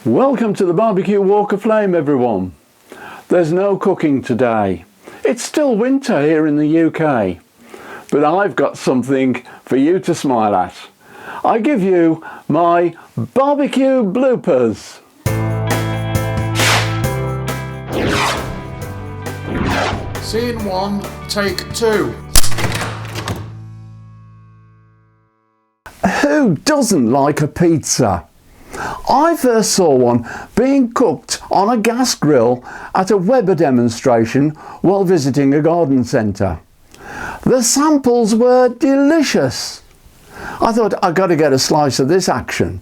Welcome to the barbecue walk of flame, everyone. There's no cooking today. It's still winter here in the UK, but I've got something for you to smile at. I give you my barbecue bloopers. Scene 1, take 2. Who doesn't like a pizza? I first saw one being cooked on a gas grill at a Weber demonstration while visiting a garden centre. The samples were delicious. I thought I've got to get a slice of this action.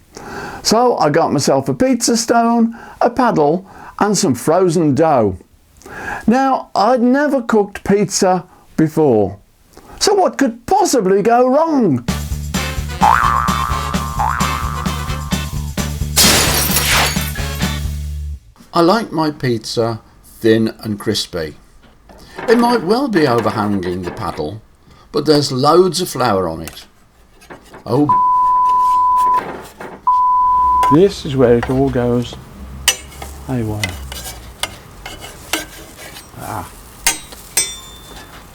So I got myself a pizza stone, a paddle and some frozen dough. Now, I'd never cooked pizza before, so what could possibly go wrong? I like my pizza thin and crispy. It might well be overhanging the paddle, but there's loads of flour on it. Oh, This is where it all goes haywire.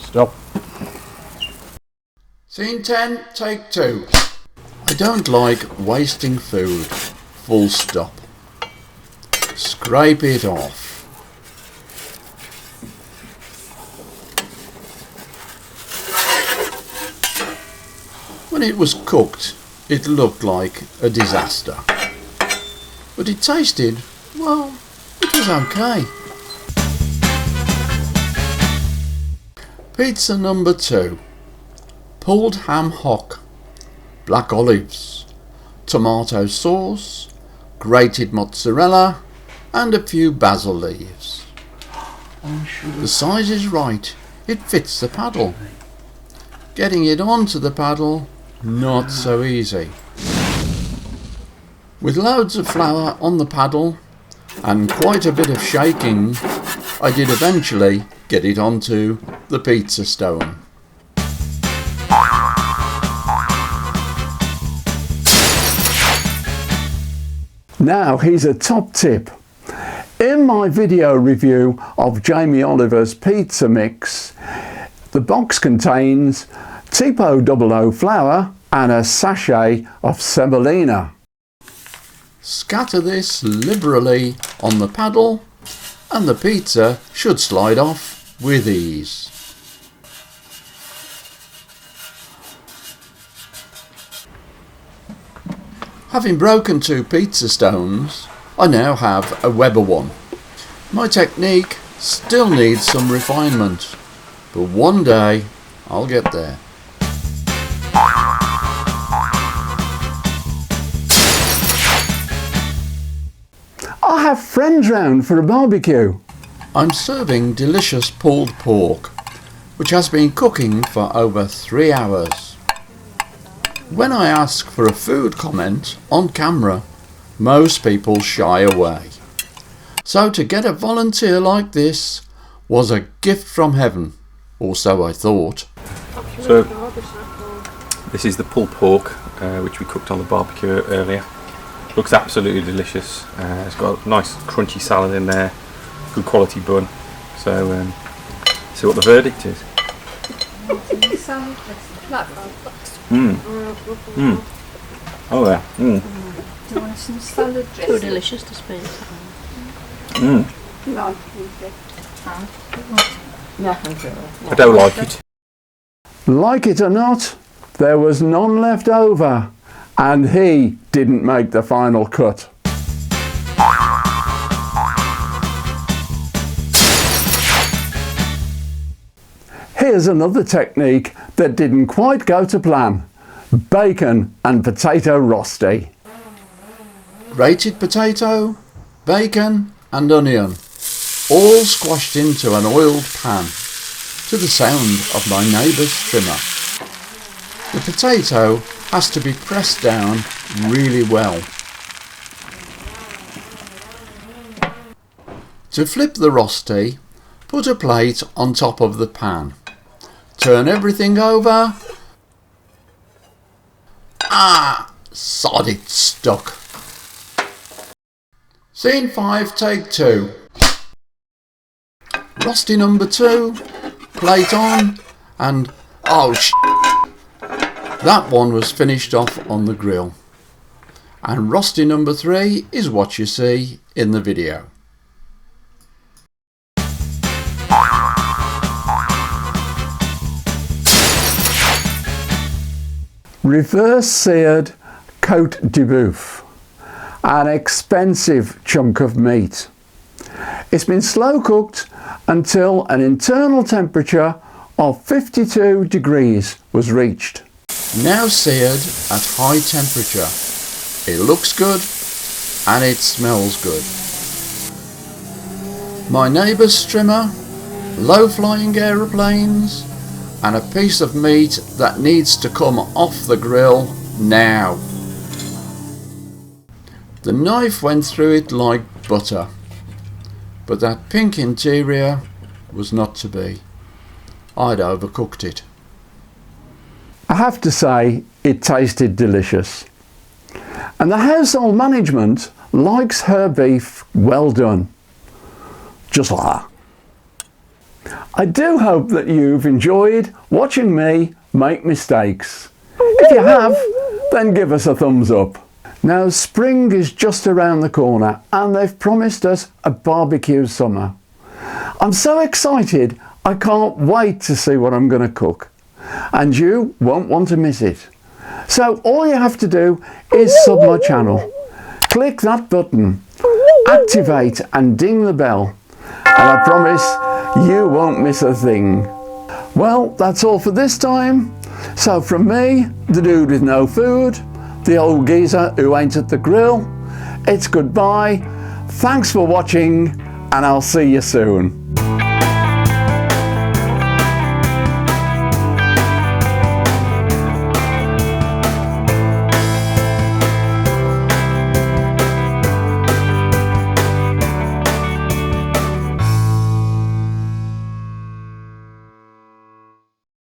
Stop. Scene 10, take 2. I don't like wasting food. Full stop. Scrape it off. When it was cooked, it looked like a disaster. But it tasted, well, it was okay. Pizza number 2. Pulled ham hock, black olives, tomato sauce, grated mozzarella and a few basil leaves. The size is right, it fits the paddle. Getting it onto the paddle, not so easy. With loads of flour on the paddle and quite a bit of shaking, I did eventually get it onto the pizza stone. Now here's a top tip. In my video review of Jamie Oliver's pizza mix, the box contains Tipo 00 flour and a sachet of semolina. Scatter this liberally on the paddle and the pizza should slide off with ease. Having broken 2 pizza stones, I now have a Weber one. My technique still needs some refinement, but one day I'll get there. I have friends round for a barbecue. I'm serving delicious pulled pork, which has been cooking for over 3 hours. When I ask for a food comment on camera, most people shy away. So to get a volunteer like this was a gift from heaven, or so I thought. So this is the pulled pork which we cooked on the barbecue earlier. Looks absolutely delicious. It's got a nice crunchy salad in there, good quality bun. So see what the verdict is. Oh yeah. Do you want some salad dressing? Too delicious to spare. I don't like it. Like it or not, there was none left over, and he didn't make the final cut. Here's another technique that didn't quite go to plan. Bacon and potato rosti. Grated potato, bacon and onion, all squashed into an oiled pan to the sound of my neighbour's trimmer. The potato has to be pressed down really well. To flip the rosti, put a plate on top of the pan. Turn everything over. Sod, it's stuck. Scene 5, take 2. Rusty number 2, plate on, and oh that one was finished off on the grill. And rusty number 3 is what you see in the video. Reverse seared Côte de Boeuf, an expensive chunk of meat. It's been slow cooked until an internal temperature of 52 degrees was reached. Now seared at high temperature. It looks good and it smells good. My neighbour's trimmer, low-flying aeroplanes, and a piece of meat that needs to come off the grill now. The knife went through it like butter, but that pink interior was not to be. I'd overcooked it. I have to say it tasted delicious. And the household management likes her beef well done. Just like that. I do hope that you've enjoyed watching me make mistakes. If you have, then give us a thumbs up. Now spring is just around the corner and they've promised us a barbecue summer. I'm so excited I can't wait to see what I'm going to cook. And you won't want to miss it. So all you have to do is sub my channel. Click that button, activate and ding the bell. And I promise you won't miss a thing. Well, that's all for this time. So from me, the dude with no food, the old geezer who ain't at the grill, it's goodbye. Thanks for watching and I'll see you soon.